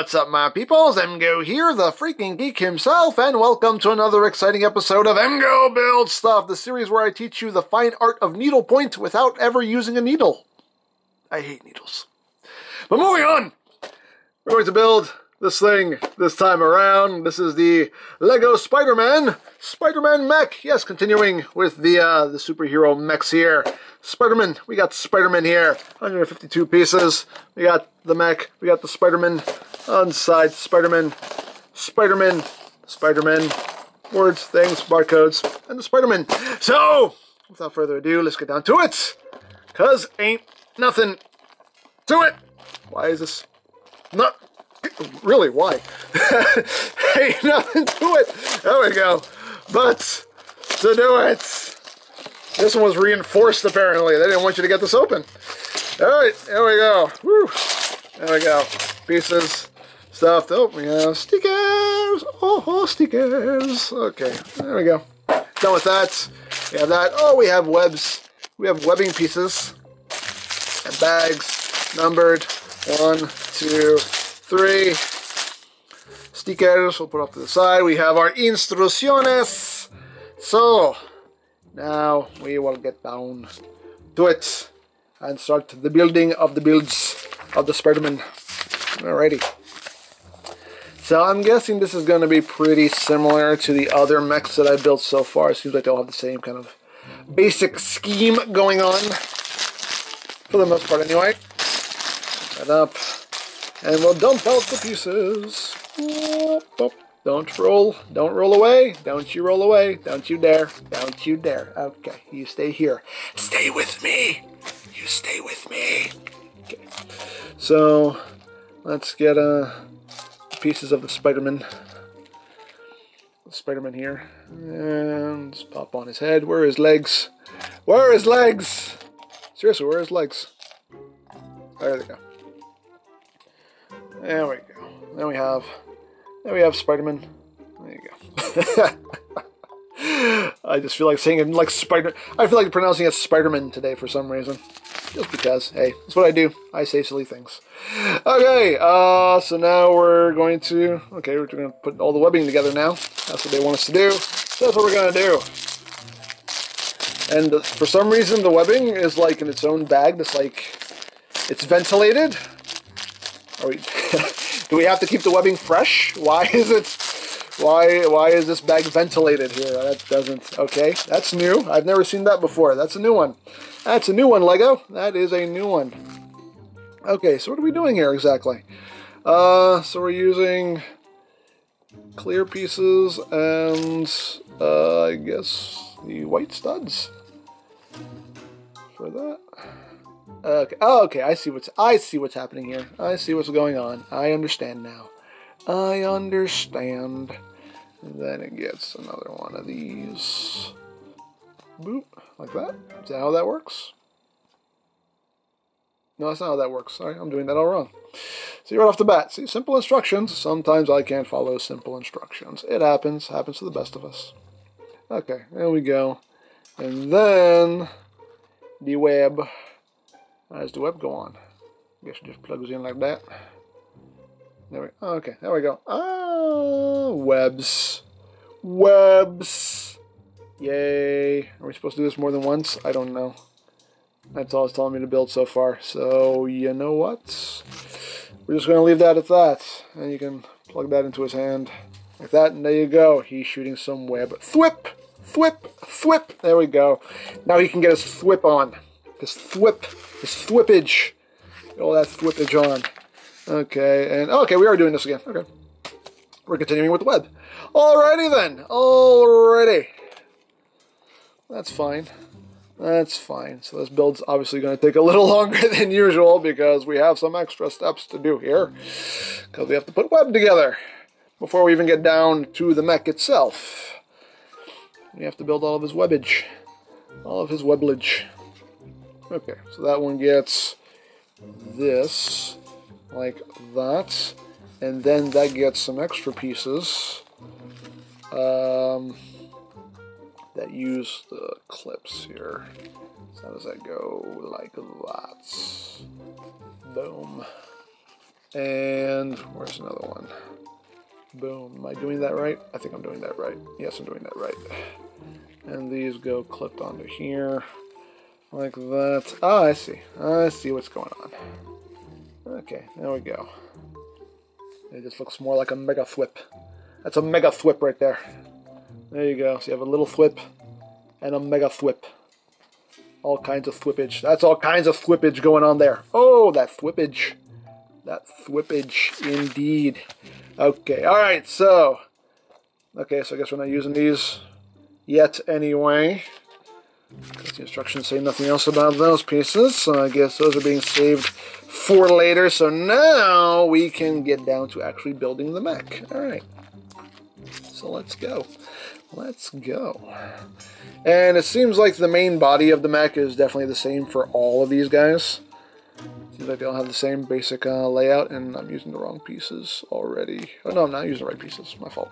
what's up, my peoples? EmGo here, the freaking geek himself, and welcome to another exciting episode of EmGo Build Stuff, the series where I teach you the fine art of needlepoint without ever using a needle. I hate needles. But moving on, we're going to build this thing this time around. This is the Lego Spider-Man Mech. Yes, continuing with the superhero mechs here. Spider-Man, we got Spider-Man here, 152 pieces. We got the mech, we got the Spider-Man on the side, Spider-Man, words, things, barcodes, and the Spider-Man. So, without further ado, let's get down to it, because ain't nothing to it. Why is this not, really, why? Ain't nothing to it. There we go. But, to do it, this one was reinforced, apparently. They didn't want you to get this open. Alright, there we go. Woo. There we go. Pieces, stuff. Oh, we have stickers. Oh, stickers. Okay, there we go. Done with that. We have that. Oh, we have webs. We have webbing pieces. And bags. Numbered. 1, 2, 3. Stickers. We'll put off to the side. We have our instrucciones. So, now we will get down to it and start the building of the builds of the Spider-Man. Alrighty. So I'm guessing this is going to be pretty similar to the other mechs that I built so far. It seems like they all have the same kind of basic scheme going on. For the most part anyway. Put that up. And we'll dump out the pieces. Don't roll away, don't you roll away, don't you dare, don't you dare. Okay, you stay here. Stay with me, you stay with me. Okay, so let's get pieces of the Spider-Man here, and just pop on his head. Where are his legs? Where are his legs? Seriously, where are his legs? There they go. There we go. Then we have Spider-Man. There you go. I just feel like saying it like Spider. I feel like pronouncing it Spider-Man today for some reason. Just because. Hey, that's what I do. I say silly things. Okay, so now we're going to put all the webbing together now. That's what they want us to do. So that's what we're going to do. And for some reason, the webbing is like in its own bag. That's like, it's ventilated. Are we... Do we have to keep the webbing fresh? Why is it? Why is this bag ventilated here? That doesn't. Okay, that's new. I've never seen that before. That's a new one. That's a new one, Lego. That is a new one. Okay, so what are we doing here exactly? So we're using clear pieces and I guess the white studs for that. Okay. Oh, okay. I see what's happening here. I see what's going on. I understand now. I understand. And then it gets another one of these. Boop, like that. Is that how that works? No, that's not how that works. Sorry, I'm doing that all wrong. See, right off the bat. See, simple instructions. Sometimes I can't follow simple instructions. It happens. Happens to the best of us. Okay, there we go. And then the web. How does the web go on? I guess it just plugs in like that. There we go. Okay, there we go. Ah, webs. Webs. Yay. Are we supposed to do this more than once? I don't know. That's all it's telling me to build so far. So, you know what? We're just going to leave that at that. And you can plug that into his hand. Like that, and there you go. He's shooting some web. Thwip! Thwip! Thwip! There we go. Now he can get his thwip on. His thwip. His thwippage. All that thwippage on. Okay, and okay, we are doing this again. Okay. We're continuing with the web. Alrighty then. Alrighty. That's fine. That's fine. So this build's obviously going to take a little longer than usual because we have some extra steps to do here. Because we have to put web together before we even get down to the mech itself. We have to build all of his webbage. All of his weblage. Okay, so that one gets this, like that, and then that gets some extra pieces that use the clips here. So how does that go? Like that. Boom. And where's another one? Boom. Am I doing that right? I think I'm doing that right. Yes, I'm doing that right. And these go clipped onto here. Like that. Ah, I see. I see what's going on. Okay, there we go. It just looks more like a mega thwip. That's a mega thwip right there. There you go. So you have a little thwip and a mega thwip. All kinds of thwippage. That's all kinds of thwippage going on there. Oh, that thwippage. That thwippage indeed. Okay, alright, so. Okay, so I guess we're not using these yet anyway. Because the instructions say nothing else about those pieces. So I guess those are being saved for later. So now we can get down to actually building the mech. Alright. So let's go. Let's go. And it seems like the main body of the mech is definitely the same for all of these guys. Seems like they all have the same basic layout, and I'm using the wrong pieces already. Oh no, I'm not using the right pieces. My fault.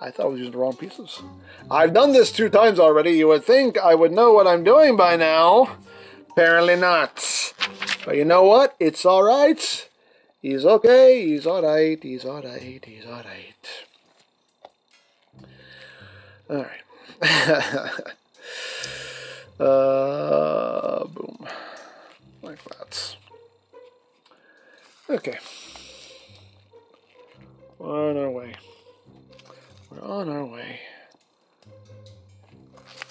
I thought I was using the wrong pieces. I've done this 2 times already. You would think I would know what I'm doing by now. Apparently not. But you know what? It's alright. He's okay. He's alright. He's alright. He's alright. Alright. Boom. Like that. Okay. We're on our way. We're on our way.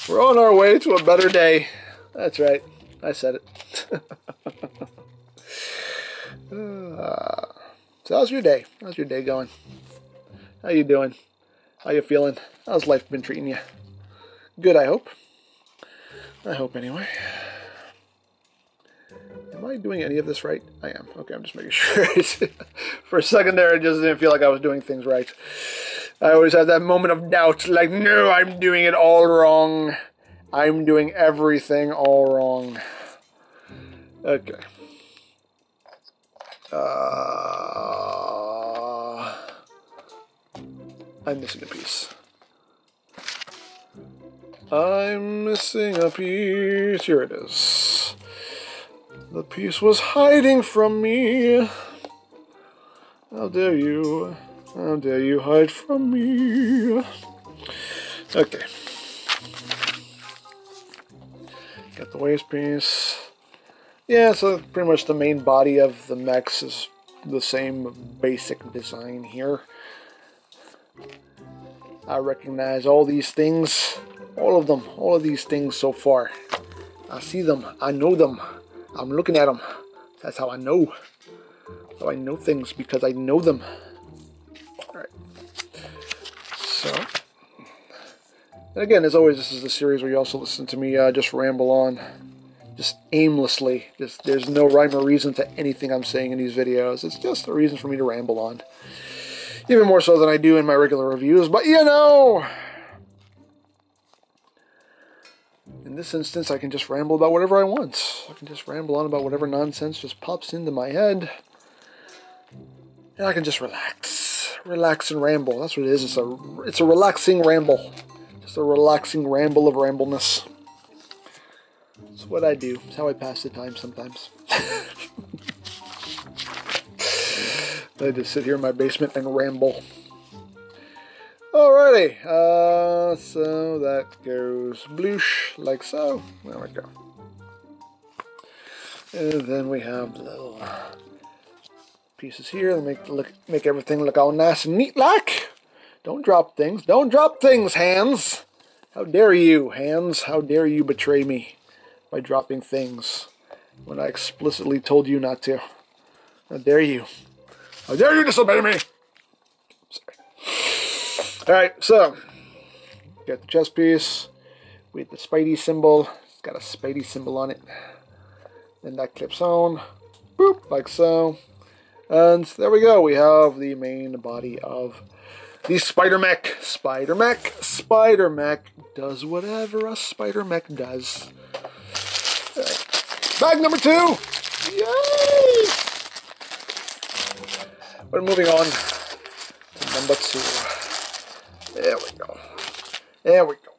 We're on our way to a better day. That's right. I said it. So how's your day? How's your day going? How you doing? How you feeling? How's life been treating you? Good, I hope. I hope anyway. Am I doing any of this right? I am. Okay, I'm just making sure. For a second there, it just didn't feel like I was doing things right. I always have that moment of doubt, like, no, I'm doing it all wrong. I'm doing everything all wrong. Okay. I'm missing a piece. I'm missing a piece. Here it is. The piece was hiding from me. How dare you? How dare you hide from me? Okay. Got the waist piece. Yeah, so pretty much the main body of the mechs is the same basic design here. I recognize all these things. All of them. All of these things so far. I see them. I know them. I'm looking at them. That's how I know. So I know things because I know them. Alright. So. And again, as always, this is the series where you also listen to me just ramble on. Just aimlessly. There's no rhyme or reason to anything I'm saying in these videos. It's just a reason for me to ramble on. Even more so than I do in my regular reviews. But you know, in this instance, I can just ramble about whatever I want. I can just ramble on about whatever nonsense just pops into my head. And I can just relax. Relax and ramble. That's what it is. It's a relaxing ramble. Just a relaxing ramble of rambleness. It's what I do. It's how I pass the time sometimes. I just sit here in my basement and ramble. Alrighty, so that goes bloosh, like so. There we go. And then we have the little pieces here that make everything look all nice and neat like. Don't drop things. Don't drop things, hands. How dare you, hands? How dare you betray me by dropping things when I explicitly told you not to? How dare you? How dare you disobey me? Sorry. Alright, so got the chest piece with the Spidey symbol. It's got a Spidey symbol on it. Then that clips on. Boop, like so. And there we go. We have the main body of the Spider Mech. Spider Mech. Spider Mech does whatever a Spider Mech does. Right. Bag number 2. Yay! We're moving on to number 2. There we go. There we go.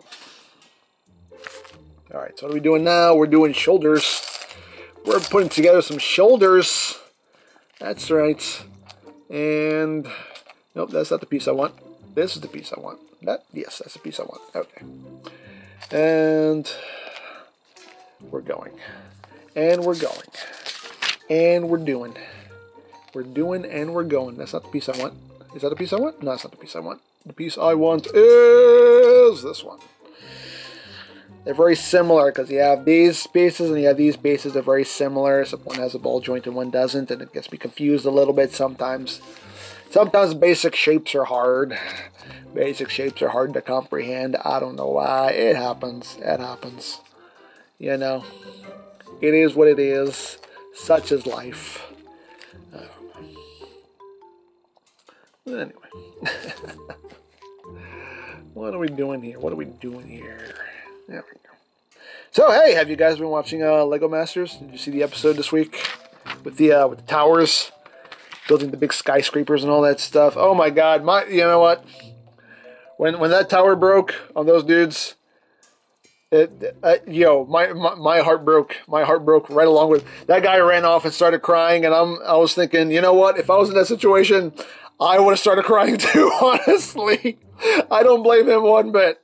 Alright, so what are we doing now? We're doing shoulders. We're putting together some shoulders. That's right. And nope, that's not the piece I want. This is the piece I want. Yes, that's the piece I want. Okay. And we're going. And we're going. And we're doing. We're doing and we're going. That's not the piece I want. Is that the piece I want? No, that's not the piece I want. The piece I want is this one. They're very similar because you have these pieces and you have these pieces. They're very similar. So one has a ball joint and one doesn't, and it gets me confused a little bit sometimes. Sometimes basic shapes are hard. Basic shapes are hard to comprehend. I don't know why. It happens. It happens. You know, it is what it is. Such is life. Anyway. What are we doing here? What are we doing here? There we go. So, hey, have you guys been watching Lego Masters? Did you see the episode this week with the towers, building the big skyscrapers and all that stuff? Oh my God! You know what? When that tower broke on those dudes, my heart broke. My heart broke right along with that guy. Ran off and started crying, and I was thinking, you know what? If I was in that situation, I would have started crying too. Honestly, I don't blame him one bit.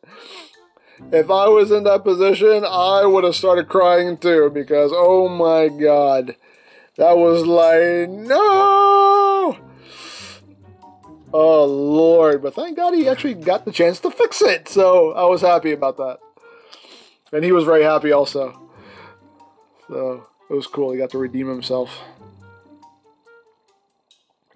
If I was in that position, I would have started crying too, because, oh my God, that was like, no! Oh Lord, but thank God he actually got the chance to fix it, so I was happy about that. And he was very happy also. So, it was cool, he got to redeem himself.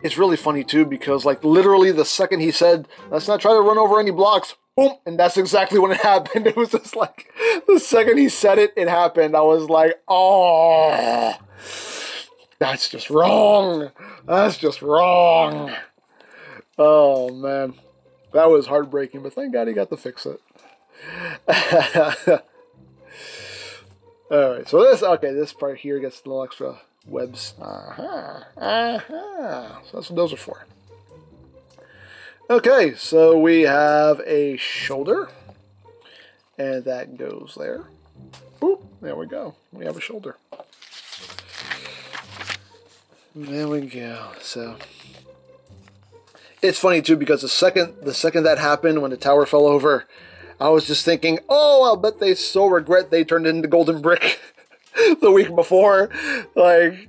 It's really funny too, because like literally the second he said, let's not try to run over any blocks, boom, and that's exactly when it happened. It was just like, the second he said it, it happened. I was like, oh, that's just wrong. That's just wrong. Oh man, that was heartbreaking, but thank God he got to fix it. Alright, so this part here gets a little extra webs. So that's what those are for. Okay, so we have a shoulder, and that goes there. Boop, there we go. We have a shoulder. There we go. So it's funny too, because the second that happened, when the tower fell over, I was just thinking, oh, I'll bet they so regret they turned it into golden brick the week before. Like,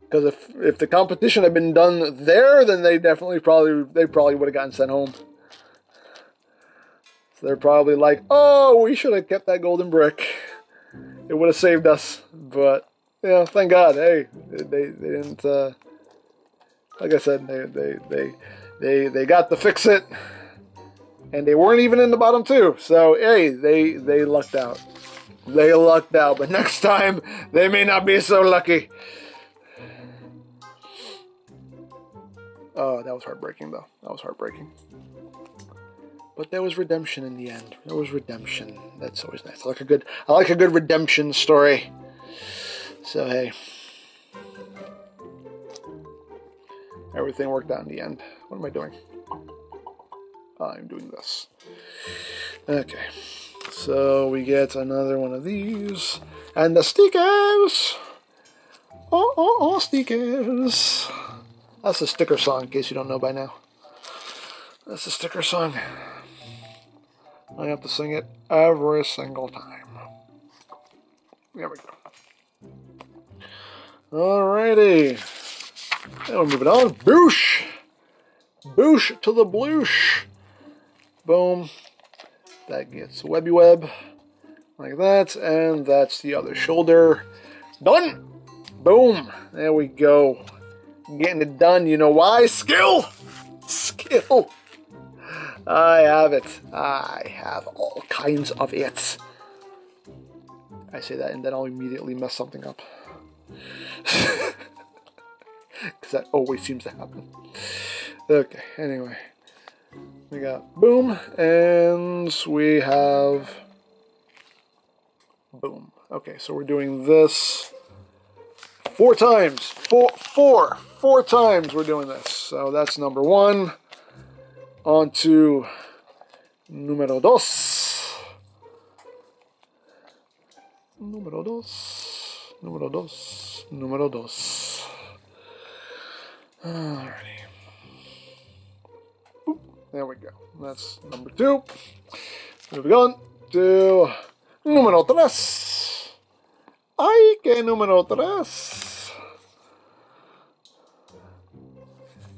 because if the competition had been done there, then they probably would have gotten sent home. So they're probably like, oh, we should have kept that golden brick. It would have saved us. But yeah, thank God. Hey, they didn't. Like I said, they got to fix it, and they weren't even in the bottom two. So hey, they lucked out. They lucked out. But next time, they may not be so lucky. Oh, that was heartbreaking, though. That was heartbreaking. But there was redemption in the end. There was redemption. That's always nice. I like a good redemption story. So hey, everything worked out in the end. What am I doing? I'm doing this. Okay. So we get another one of these, and the stickers. Oh, stickers. That's a sticker song, in case you don't know by now. That's a sticker song. I have to sing it every single time. There we go. Alrighty. Now we're moving on. Boosh! Boosh to the bloosh. Boom. That gets a webby web. Like that. And that's the other shoulder. Done! Boom. There we go. Getting it done. You know why? Skill! Skill! I have it. I have all kinds of it. I say that and then I'll immediately mess something up. Because that always seems to happen. Okay, anyway. We got boom, and we have boom. Okay, so we're doing this 4 times. Four times we're doing this. So that's number 1. On to número 2. Número 2. Número 2. Número 2. Alrighty. There we go. That's number 2. Moving on to número 3. Ay, que número 3.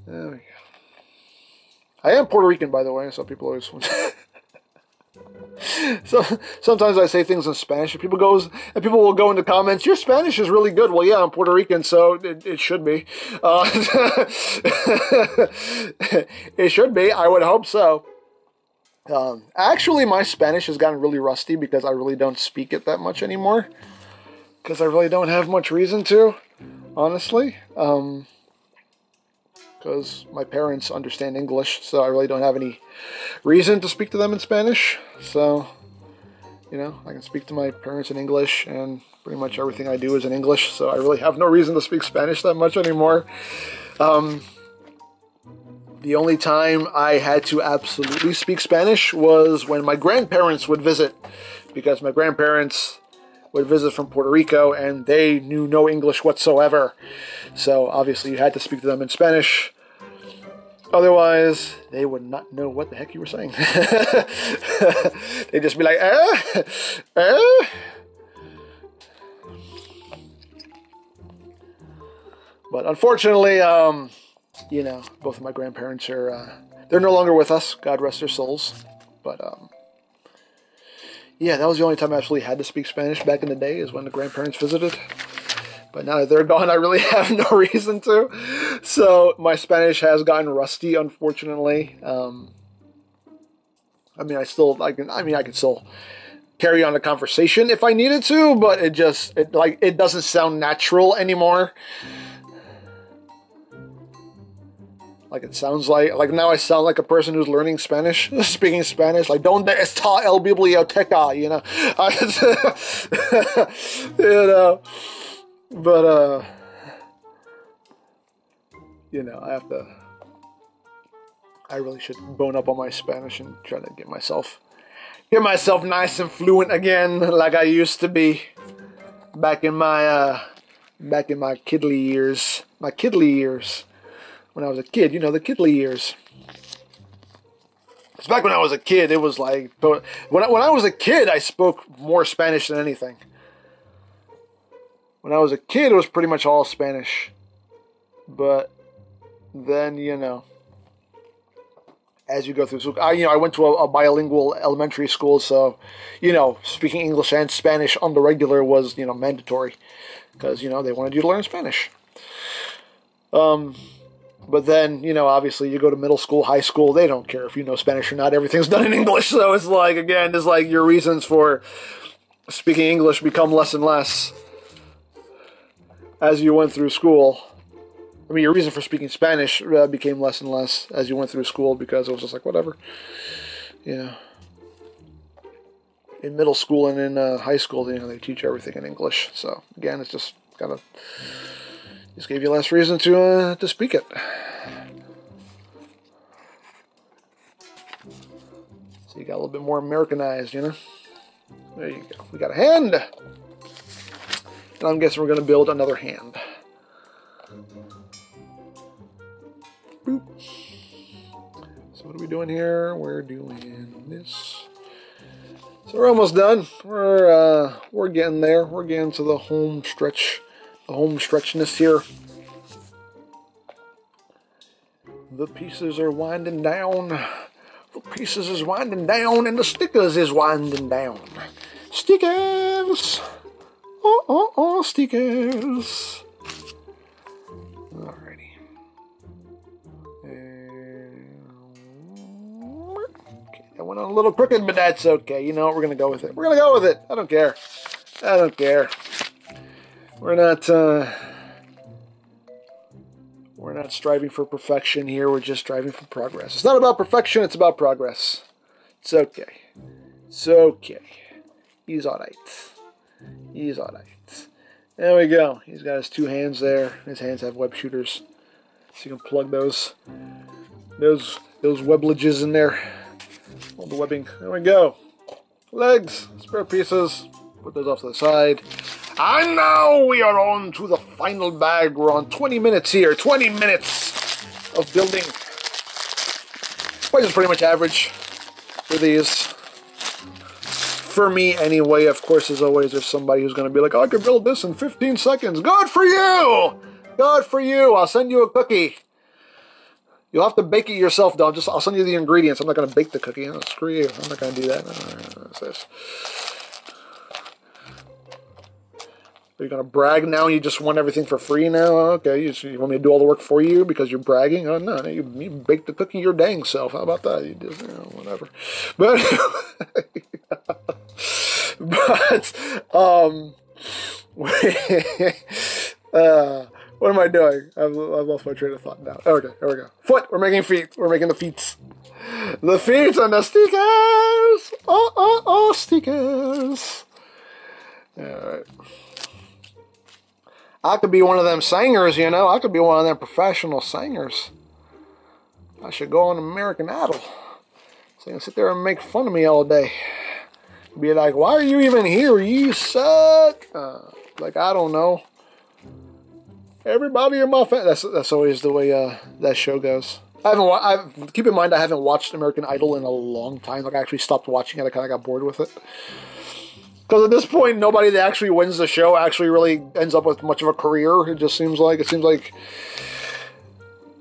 There we go. I am Puerto Rican, by the way, so people always so sometimes I say things in Spanish, and people will go into comments, your Spanish is really good. Well, yeah, I'm Puerto Rican, so it should be. It should be. I would hope so. Actually, my Spanish has gotten really rusty because I really don't speak it that much anymore. Because I really don't have much reason to, honestly. Because my parents understand English, so I really don't have any reason to speak to them in Spanish. So, you know, I can speak to my parents in English, and pretty much everything I do is in English, so I really have no reason to speak Spanish that much anymore. The only time I had to absolutely speak Spanish was when my grandparents would visit, because my grandparents would visit from Puerto Rico, and they knew no English whatsoever. So obviously you had to speak to them in Spanish. Otherwise, they would not know what the heck you were saying. They'd just be like, But unfortunately, you know, both of my grandparents are, they're no longer with us. God rest their souls. But, yeah, that was the only time I actually had to speak Spanish back in the day, is when the grandparents visited. But now that they're gone, I really have no reason to. So my Spanish has gotten rusty, unfortunately. I mean, I can still carry on a conversation if I needed to, but it doesn't sound natural anymore. Like it sounds like now I sound like a person who's learning Spanish, speaking Spanish, like ¿Dónde está el biblioteca? You know, you know. But you know, I really should bone up on my Spanish and try to get myself nice and fluent again, like I used to be back in my kidly years. My kidly years. When I was a kid, you know, the kidly years. Because back when I was a kid, it was like, when I was a kid, I spoke more Spanish than anything. When I was a kid, it was pretty much all Spanish. But then, you know, as you go through school, I went to a bilingual elementary school, so, you know, speaking English and Spanish on the regular was, you know, mandatory. Because, you know, they wanted you to learn Spanish. But then, you know, obviously you go to middle school, high school, they don't care if you know Spanish or not. Everything's done in English. So it's like, again, it's like your reasons for speaking English become less and less as you went through school. I mean, your reason for speaking Spanish became less and less as you went through school, because it was just like, whatever. You know, in middle school and in high school, you know, they teach everything in English. So, again, it's just kind of... just gave you less reason to speak it. So you got a little bit more Americanized, you know? There you go. We got a hand! And I'm guessing we're going to build another hand. Boop. So what are we doing here? We're doing this. So we're almost done. We're getting there. We're getting to the home stretch. The home stretchness here. The pieces are winding down. The pieces is winding down, and the stickers is winding down. Stickers! Oh, stickers! Alrighty. Okay, that went on a little crooked, but that's okay. You know what? We're gonna go with it. We're gonna go with it. I don't care. I don't care. We're not striving for perfection here. We're just striving for progress. It's not about perfection. It's about progress. It's okay. It's okay. He's all right. He's all right. There we go. He's got his two hands there. His hands have web shooters, so you can plug those weblages in there. All the webbing. There we go. Legs, spare pieces. Put those off to the side. And now we are on to the final bag. We're on 20 minutes here. 20 minutes. of building. Price is pretty much average for these. For me, anyway. Of course, as always, there's somebody who's going to be like, oh, I could build this in 15 seconds. Good for you! Good for you. I'll send you a cookie. You'll have to bake it yourself, though. I'll send you the ingredients. I'm not going to bake the cookie. Oh, screw you. I'm not going to do that. What's this? Are you going to brag now and you just want everything for free now? Okay, you want me to do all the work for you because you're bragging? Oh, no, you bake the cookie your dang self. How about that? You just, whatever. But, what am I doing? I've lost my train of thought now. Okay, here we go. Foot. We're making feet. We're making the feet. The feet and the stickers. Oh, stickers. All right. I could be one of them singers, you know. I could be one of them professional singers. I should go on American Idol. So you can sit there and make fun of me all day. Be like, why are you even here? You suck. Like, I don't know. Everybody in my family. That's always the way that show goes. Keep in mind, I haven't watched American Idol in a long time. Like, I actually stopped watching it. I kind of got bored with it. Because at this point, nobody that actually wins the show actually really ends up with much of a career. It just seems like. It seems like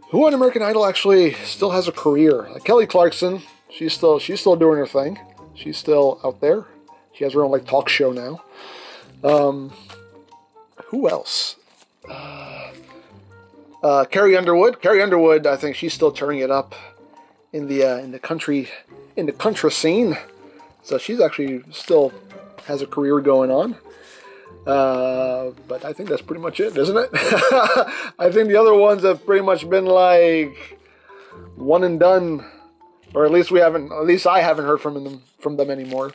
who on American Idol actually still has a career? Like Kelly Clarkson, she's still doing her thing. She's still out there. She has her own like talk show now. Who else? Carrie Underwood. Carrie Underwood, I think she's still turning it up in the country scene. So she's actually still has a career going on. But I think that's pretty much it, isn't it? I think the other ones have pretty much been like one and done, or at least I haven't heard from them anymore.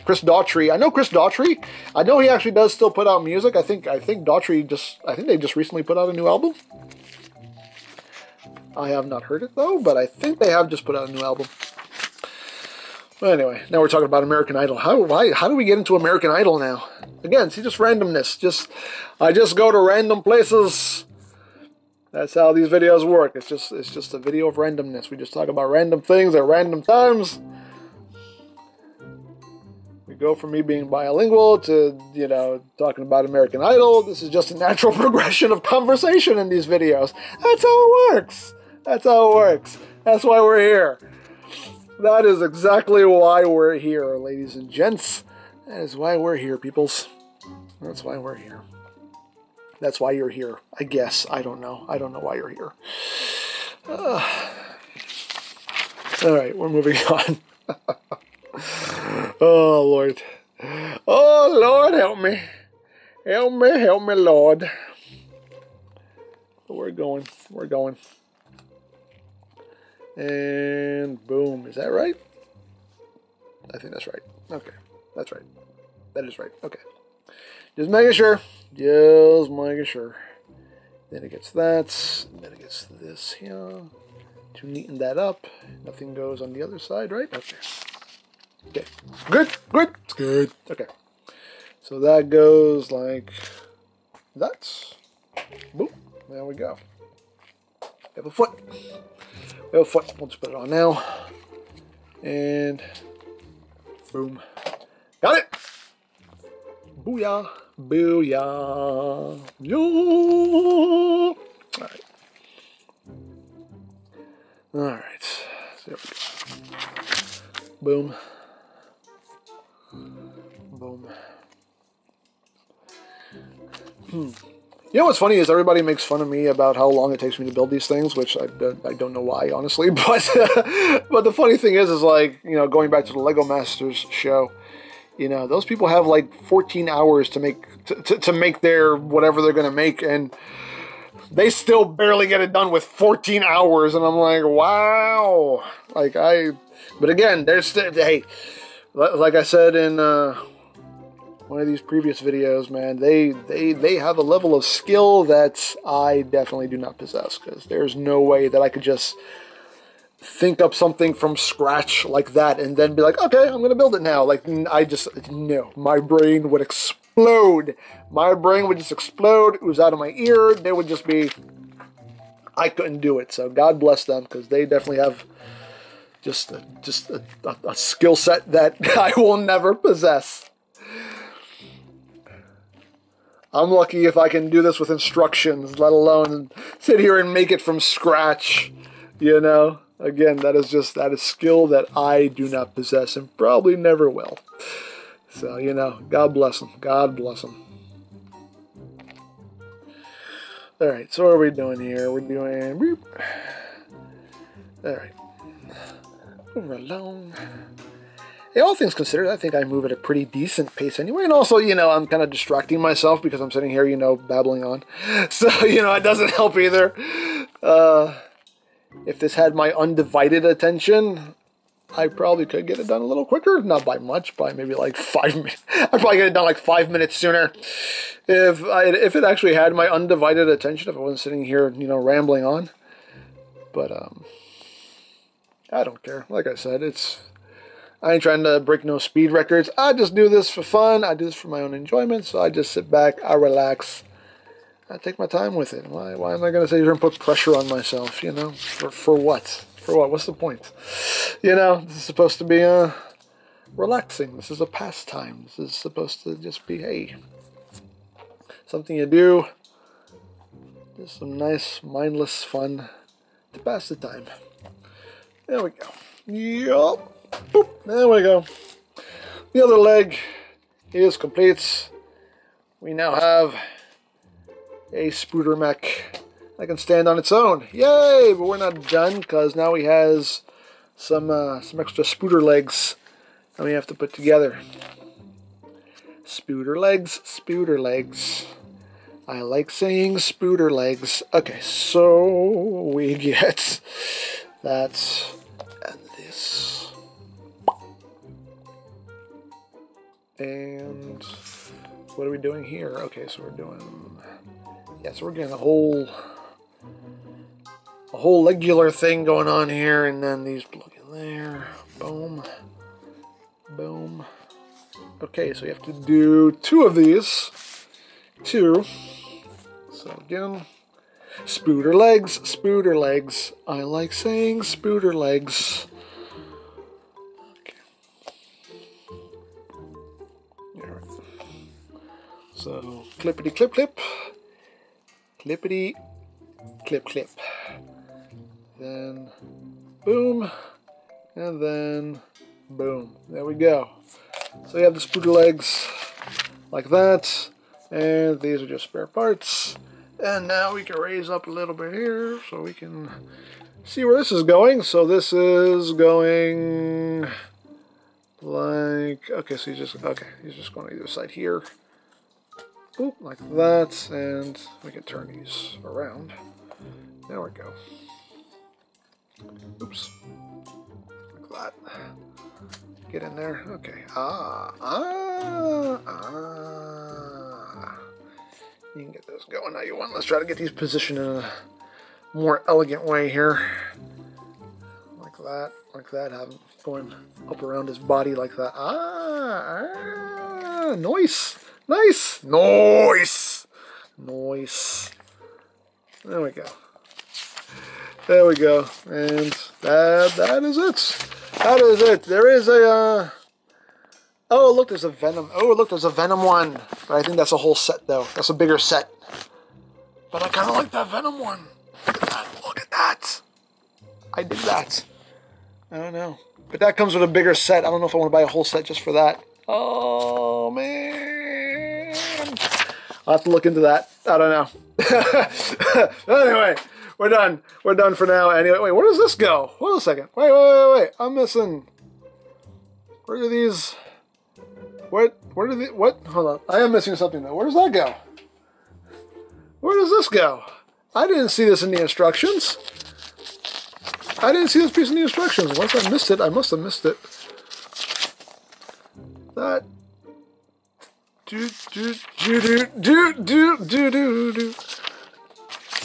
Chris Daughtry. I know Chris Daughtry. I know he actually does still put out music. I think Daughtry they just recently put out a new album. I have not heard it though, but I think they have just put out a new album. Well, anyway, now we're talking about American Idol. How do we get into American Idol now? Again, see, just randomness. I just go to random places. That's how these videos work. It's just a video of randomness. We just talk about random things at random times. We go from me being bilingual to, talking about American Idol. This is just a natural progression of conversation in these videos. That's how it works. That's how it works. That's why we're here. That is exactly why we're here, ladies and gents. That is why we're here, peoples. That's why we're here. That's why you're here, I guess. I don't know. I don't know why you're here. All right, we're moving on. Oh, Lord. Oh, Lord, help me. Help me, Lord. We're going. And boom. Is that right? I think that's right. Okay. That's right. That is right. Okay. Just making sure. Then it gets that. And then it gets this here. To neaten that up. Nothing goes on the other side, right? Okay. Okay. Good. It's good. Okay. So that goes like that. Boom. There we go. We have a foot. We'll just put it on now. And boom. Got it! Booyah. Booyah. Yo. Alright. Alright. So there we go. Boom. Boom. You know what's funny is everybody makes fun of me about how long it takes me to build these things, which I don't know why, honestly. But but the funny thing is like, going back to the Lego Masters show, those people have like 14 hours to make their whatever they're gonna make, and they still barely get it done with 14 hours, and I'm like, wow. But again, hey, like I said in one of these previous videos, man, they have a level of skill that I definitely do not possess, because there's no way that I could just think up something from scratch like that and then be like, okay, I'm gonna build it now. Like, no, my brain would explode. My brain would just explode. It was out of my ear. There would just be, I couldn't do it. So God bless them, because they definitely have just a skill set that I will never possess. I'm lucky if I can do this with instructions, let alone sit here and make it from scratch, you know. Again, that is skill that I do not possess and probably never will. So, you know, God bless them. God bless them. All right, so what are we doing here? We're doing... All right. Move along. Hey, all things considered, I think I move at a pretty decent pace anyway. And also, you know, I'm kind of distracting myself because I'm sitting here, you know, babbling on. So, you know, it doesn't help either. If this had my undivided attention, I probably could get it done a little quicker. Not by much, by maybe like 5 minutes. I'd probably get it done like 5 minutes sooner. If it actually had my undivided attention, if I wasn't sitting here, you know, rambling on. But, I don't care. Like I said, I ain't trying to break no speed records. I just do this for fun. I do this for my own enjoyment. So I just sit back, I relax, I take my time with it. Why am I going to sit here and put pressure on myself, you know? For what? For what? What's the point? You know, this is supposed to be relaxing. This is a pastime. This is supposed to just be, hey, something you do. Just some nice, mindless fun to pass the time. There we go. Yup. Boop. There we go. The other leg is complete. We now have a Spooter Mech that can stand on its own. Yay! But we're not done, because now he has some extra Spooter legs that we have to put together. Spooter legs, Spooter legs. I like saying Spooter legs. Okay, so we get that and this. And what are we doing here? Okay, so we're doing... Yeah, so we're getting a whole legular thing going on here, and then these plug in there. Boom. Boom. Okay, so you have to do 2 of these. 2. So again, Spooter legs, Spooter legs. I like saying Spooter legs. Okay. Alright. So, clippity clip clip. Clippity clip clip. Then boom. And then boom. There we go. So you have the Spooter legs like that. And these are just spare parts. And now we can raise up a little bit here so we can see where this is going. So this is going like, okay, so he's just going to either side here. Boop, like that. And we can turn these around. There we go. Oops. Like that. Get in there. Okay. You can get those going now you want. Let's try to get these positioned in a more elegant way here. Like that. Like that. Have him going up around his body like that. Nice. Nice. Nice. Nice. There we go. There we go. And that is it. That is it. There is a... Oh, look, there's a Venom. Oh, look, there's a Venom one. But I think that's a whole set, though. That's a bigger set. But I kind of like that Venom one. Look at that. Look at that. I dig that. I don't know. But that comes with a bigger set. I don't know if I want to buy a whole set just for that. Oh, man. I'll have to look into that. I don't know. Anyway, we're done. We're done for now. Anyway, wait, where does this go? Hold on a second. Wait. I'm missing. Where are these? What? Where do the... What? Hold on. I am missing something, though. Where does that go? Where does this go? I didn't see this in the instructions. I didn't see this piece in the instructions. Once I missed it, I must have missed it. That...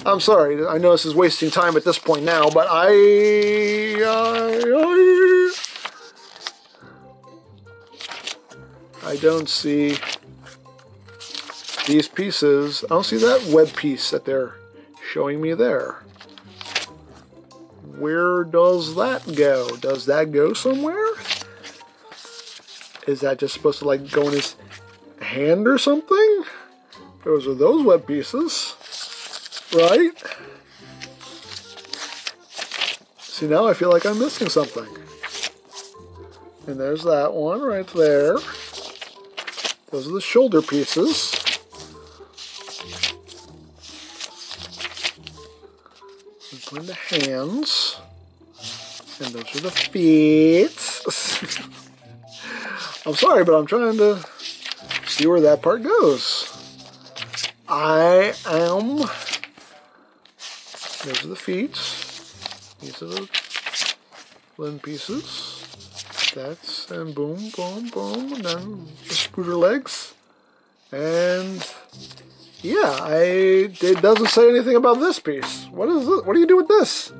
I'm sorry. I know this is wasting time at this point now, but I don't see these pieces. I don't see that web piece that they're showing me there. where does that go? Does that go somewhere? Is that just supposed to like go in his hand or something? Those are those web pieces, right? See, now I feel like I'm missing something. And there's that one right there. Those are the shoulder pieces. We put in the hands. And those are the feet. I'm sorry, but I'm trying to see where that part goes. Those are the feet. These are the limb pieces. That's, and boom, boom, boom, and then the scooter legs. And yeah, it doesn't say anything about this piece. What is it? What do you do with this?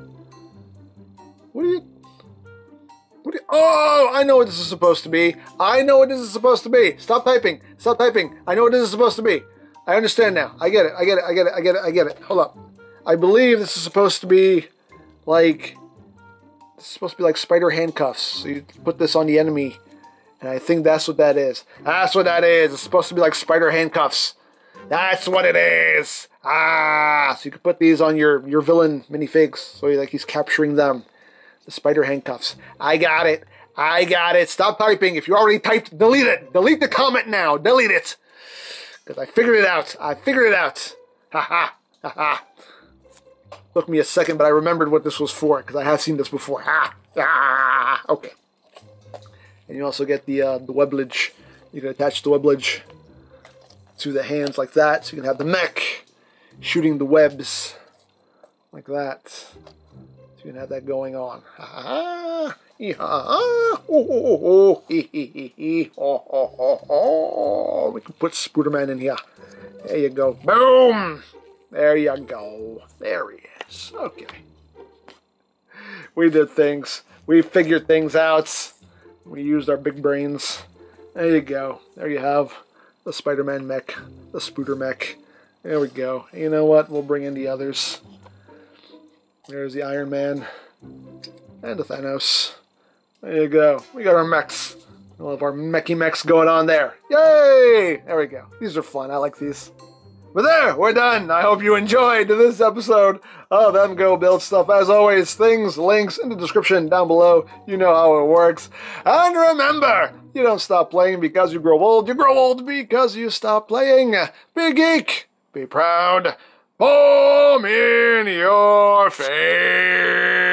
Oh, I know what this is supposed to be. I know what this is supposed to be. Stop typing. Stop typing. I know what this is supposed to be. I understand now. I get it. I get it. I get it. I get it. I get it. Hold up. I believe this is supposed to be like... It's supposed to be like spider handcuffs. So you put this on the enemy. And I think that's what that is. That's what that is. It's supposed to be like spider handcuffs. That's what it is. So you can put these on your villain minifigs. So like he's capturing them. The spider handcuffs. I got it. I got it. Stop typing. If you already typed, delete it. Delete the comment now. Delete it. Because I figured it out. I figured it out. Ha ha. Ha ha. Took me a second, but I remembered what this was for. Because I have seen this before. Ha. Ah. Okay. And you also get the weblage. You can attach the weblage to the hands like that. So you can have the mech shooting the webs like that. So you can have that going on. We can put Spooderman in here. There you go. Boom! There you go. There he is. Okay. We did things. We figured things out. We used our big brains. There you go. There you have the Spider-Man mech. The Spooder mech. There we go. And you know what? We'll bring in the others. There's the Iron Man. And the Thanos. There you go. We got our mechs. We'll have our mechy mechs going on there. Yay! There we go. These are fun. I like these. But there, we're done. I hope you enjoyed this episode of EmGo Build Stuff. As always, things, links in the description down below. You know how it works. And remember, you don't stop playing because you grow old. You grow old because you stop playing. Be geek. Be proud. Boom in your face.